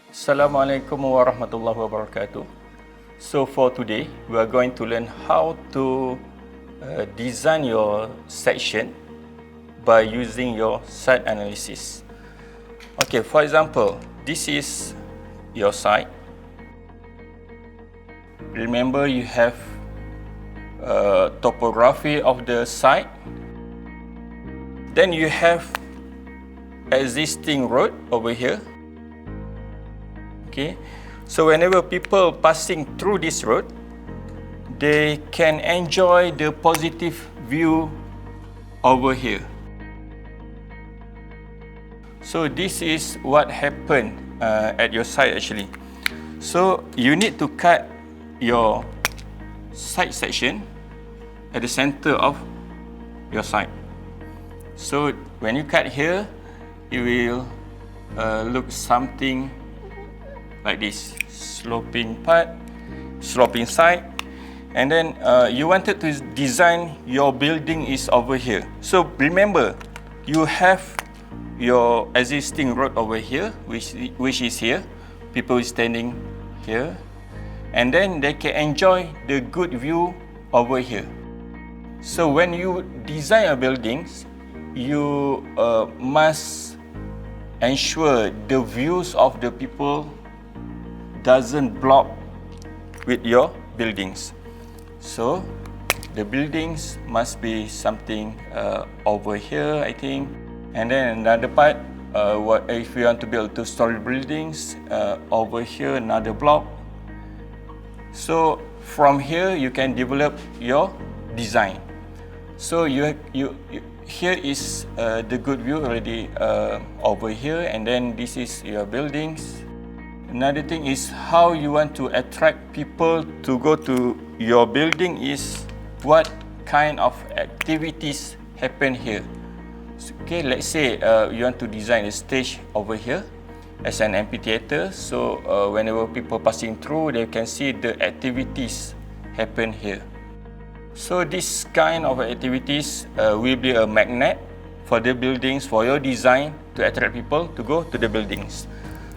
Assalamualaikum warahmatullahi wabarakatuh. So for today, we are going to learn how to design your section by using your site analysis. Okay, for example, this is your site. Remember, you have topography of the site. Then you have existing road over here. Okay, so whenever people passing through this road, they can enjoy the positive view over here. So this is what happened at your site actually. So you need to cut your site section at the center of your site. So when you cut here, it will look something like this, sloping part, sloping side, and then you wanted to design your building is over here. So remember, you have your existing road over here, which is here. People standing here, and then they can enjoy the good view over here. So when you design your buildings, you must ensure the views of the people doesn't block with your buildings. So the buildings must be something over here, I think. And then another part, what if you want to build two-story buildings, over here another block. So from here you can develop your design. So here is the good view already over here, and then this is your buildings. Another thing is how you want to attract people to go to your building is what kind of activities happen here. Okay, let's say you want to design a stage over here as an amphitheater. So whenever people passing through, they can see the activities happen here. So this kind of activities will be a magnet for the buildings, for your design to attract people to go to the buildings.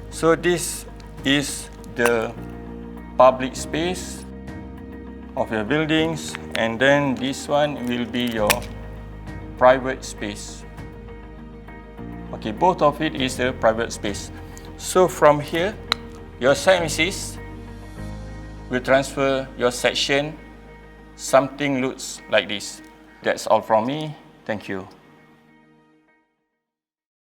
So this is the public space of your buildings, and then this one will be your private space. Okay, both of it is a private space. So from here, your site analysis will transfer your section. Something looks like this. That's all from me. Thank you.